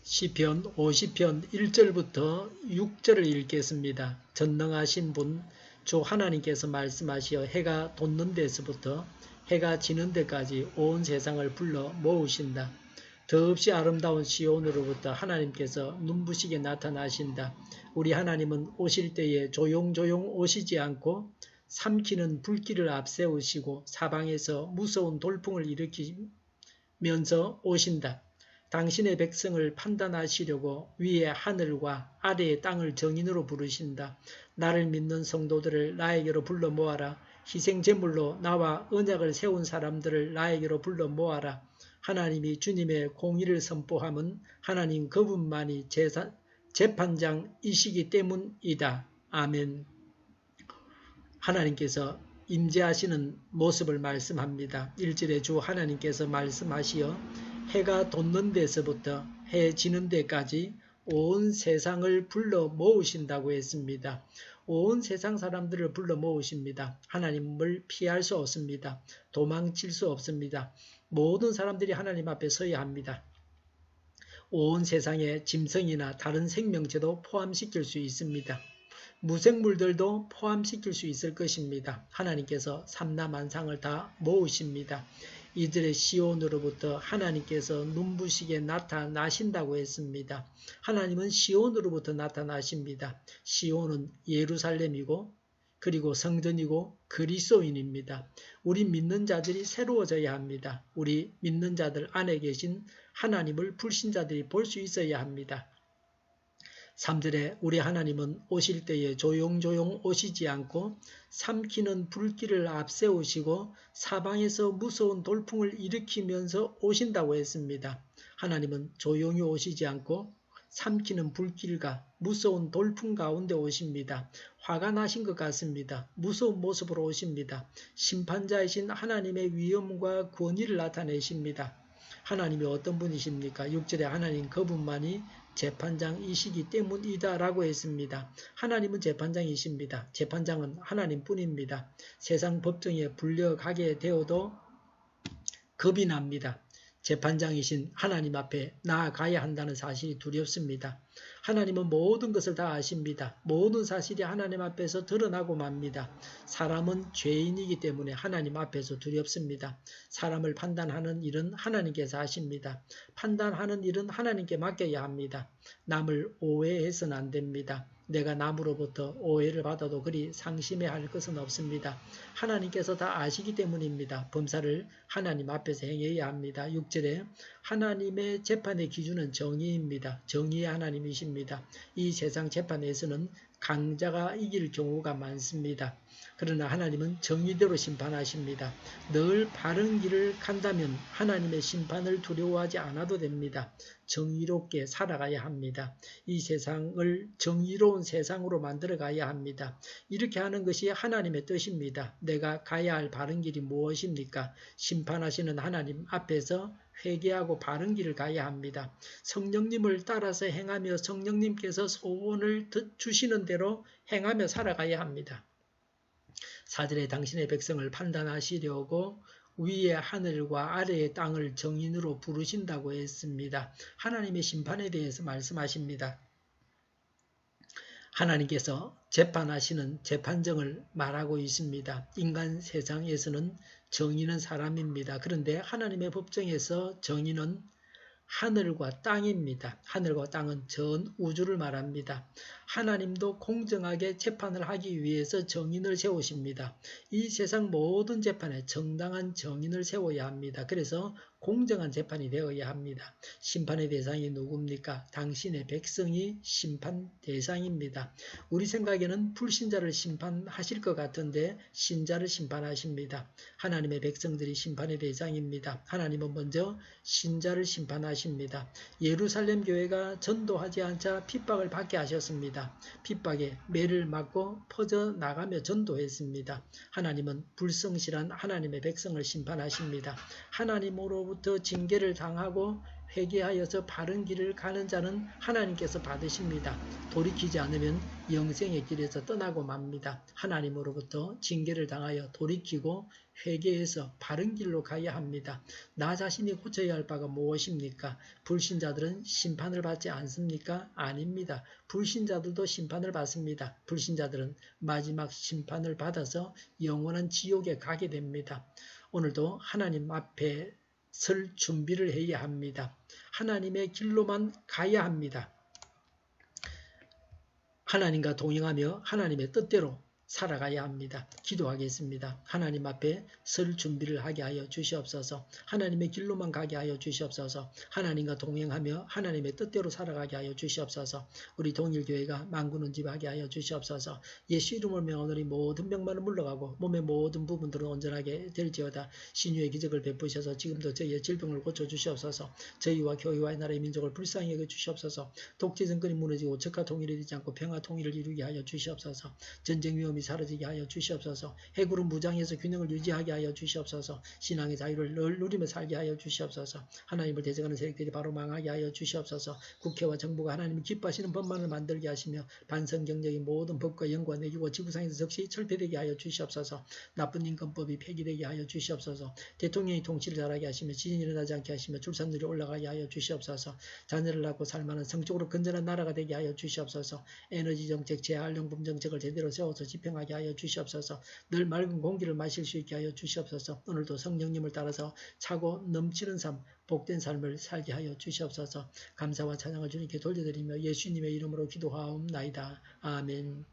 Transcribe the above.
시편 50편 1절부터 6절을 읽겠습니다. 전능하신 분 주 하나님께서 말씀하시어 해가 돋는 데서부터 해가 지는 데까지 온 세상을 불러 모으신다. 더없이 아름다운 시온으로부터 하나님께서 눈부시게 나타나신다. 우리 하나님은 오실 때에 조용조용 오시지 않고 삼키는 불길을 앞세우시고 사방에서 무서운 돌풍을 일으키면서 오신다. 당신의 백성을 판단하시려고 위의 하늘과 아래의 땅을 정인으로 부르신다. 나를 믿는 성도들을 나에게로 불러 모아라. 희생제물로 나와 언약을 세운 사람들을 나에게로 불러 모아라. 하나님이 주님의 공의를 선포함은 하나님 그분만이 재판장이시기 때문이다. 아멘. 하나님께서 임재하시는 모습을 말씀합니다. 1절에 주 하나님께서 말씀하시어 해가 돋는 데서부터 해 지는 데까지 온 세상을 불러 모으신다고 했습니다. 온 세상 사람들을 불러 모으십니다. 하나님을 피할 수 없습니다. 도망칠 수 없습니다. 모든 사람들이 하나님 앞에 서야 합니다. 온 세상의 짐승이나 다른 생명체도 포함시킬 수 있습니다. 무생물들도 포함시킬 수 있을 것입니다. 하나님께서 삼라만상을 다 모으십니다. 이들의 시온으로부터 하나님께서 눈부시게 나타나신다고 했습니다. 하나님은 시온으로부터 나타나십니다. 시온은 예루살렘이고 그리고 성전이고 그리스도인입니다. 우리 믿는 자들이 새로워져야 합니다. 우리 믿는 자들 안에 계신 하나님을 불신자들이 볼 수 있어야 합니다. 3절에 우리 하나님은 오실 때에 조용조용 오시지 않고 삼키는 불길을 앞세우시고 사방에서 무서운 돌풍을 일으키면서 오신다고 했습니다. 하나님은 조용히 오시지 않고 삼키는 불길과 무서운 돌풍 가운데 오십니다. 화가 나신 것 같습니다. 무서운 모습으로 오십니다. 심판자이신 하나님의 위엄과 권위를 나타내십니다. 하나님이 어떤 분이십니까? 6절에 하나님 그분만이 재판장이시기 때문이다 라고 했습니다. 하나님은 재판장이십니다. 재판장은 하나님뿐입니다. 세상 법정에 불려가게 되어도 겁이 납니다. 재판장이신 하나님 앞에 나아가야 한다는 사실이 두렵습니다. 하나님은 모든 것을 다 아십니다. 모든 사실이 하나님 앞에서 드러나고 맙니다. 사람은 죄인이기 때문에 하나님 앞에서 두렵습니다. 사람을 판단하는 일은 하나님께서 하십니다. 판단하는 일은 하나님께 맡겨야 합니다. 남을 오해해서는 안 됩니다. 내가 남으로부터 오해를 받아도 그리 상심해할 것은 없습니다. 하나님께서 다 아시기 때문입니다. 범사를 하나님 앞에서 행해야 합니다. 6절에 하나님의 재판의 기준은 정의입니다. 정의의 하나님이십니다. 이 세상 재판에서는 강자가 이길 경우가 많습니다. 그러나 하나님은 정의대로 심판하십니다. 늘 바른 길을 간다면 하나님의 심판을 두려워하지 않아도 됩니다. 정의롭게 살아가야 합니다. 이 세상을 정의로운 세상으로 만들어가야 합니다. 이렇게 하는 것이 하나님의 뜻입니다. 내가 가야 할 바른 길이 무엇입니까? 심판하시는 하나님 앞에서 회개하고 바른 길을 가야 합니다. 성령님을 따라서 행하며 성령님께서 소원을 주시는 대로 행하며 살아가야 합니다. 4절에 당신의 백성을 판단하시려고 위의 하늘과 아래의 땅을 정인으로 부르신다고 했습니다. 하나님의 심판에 대해서 말씀하십니다. 하나님께서 재판하시는 재판정을 말하고 있습니다. 인간 세상에서는 정의는 사람입니다. 그런데 하나님의 법정에서 정의는 하늘과 땅입니다. 하늘과 땅은 전 우주를 말합니다. 하나님도 공정하게 재판을 하기 위해서 정인을 세우십니다. 이 세상 모든 재판에 정당한 정인을 세워야 합니다. 그래서 공정한 재판이 되어야 합니다. 심판의 대상이 누굽니까? 당신의 백성이 심판 대상입니다. 우리 생각에는 불신자를 심판하실 것 같은데 신자를 심판하십니다. 하나님의 백성들이 심판의 대상입니다. 하나님은 먼저 신자를 심판하십니다. 예루살렘 교회가 전도하지 않자 핍박을 받게 하셨습니다. 핍박에 매를 맞고 퍼져나가며 전도했습니다. 하나님은 불성실한 하나님의 백성을 심판하십니다. 하나님으로부터 하나님으로부터 징계를 당하고 회개하여서 바른 길을 가는 자는 하나님께서 받으십니다. 돌이키지 않으면 영생의 길에서 떠나고 맙니다. 하나님으로부터 징계를 당하여 돌이키고 회개해서 바른 길로 가야 합니다. 나 자신이 고쳐야 할 바가 무엇입니까? 불신자들은 심판을 받지 않습니까? 아닙니다. 불신자들도 심판을 받습니다. 불신자들은 마지막 심판을 받아서 영원한 지옥에 가게 됩니다. 오늘도 하나님 앞에 설 준비를 해야 합니다. 하나님의 길로만 가야 합니다. 하나님과 동행하며 하나님의 뜻대로 살아가야 합니다. 기도하겠습니다. 하나님 앞에 설 준비를 하게 하여 주시옵소서. 하나님의 길로만 가게 하여 주시옵소서. 하나님과 동행하며 하나님의 뜻대로 살아가게 하여 주시옵소서. 우리 동일교회가 만군은집하게 하여 주시옵소서. 예수 이름을 명하노니 모든 병만은 물러가고 몸의 모든 부분들은 온전하게 될지어다. 신유의 기적을 베푸셔서 지금도 저희의 질병을 고쳐주시옵소서. 저희와 교회와 나라의 민족을 불쌍히 여겨 주시옵소서. 독재 정권이 무너지고 적과 통일이 되지 않고 평화 통일을 이루게 하여 주시옵소서. 전쟁 위험이 사라지게 하여 주시옵소서. 해구름 무장해서 균형을 유지하게 하여 주시옵소서. 신앙의 자유를 늘 누리며 살게 하여 주시옵소서. 하나님을 대적하는 세력들이 바로 망하게 하여 주시옵소서. 국회와 정부가 하나님이 기뻐하시는 법만을 만들게 하시며 반성경적인 모든 법과 영과 내기고 지구상에서 즉시 철폐되게 하여 주시옵소서. 나쁜 인권법이 폐기되게 하여 주시옵소서. 대통령이 통치를 잘하게 하시며 지진이 일어나지 않게 하시며 출산율이 올라가게 하여 주시옵소서. 자녀를 낳고 살만한 성적으로 건전한 나라가 되게 하여 주시옵소서. 에너지 정책, 재활용품 정책을 제대로 세워서 집행하게 하여 주시옵소서. 늘 맑은 공기를 마실 수 있게 하여 주시옵소서. 오늘도 성령님을 따라서 차고 넘치는 삶, 복된 삶을 살게 하여 주시옵소서. 감사와 찬양을 주님께 돌려드리며 예수님의 이름으로 기도하옵나이다. 아멘.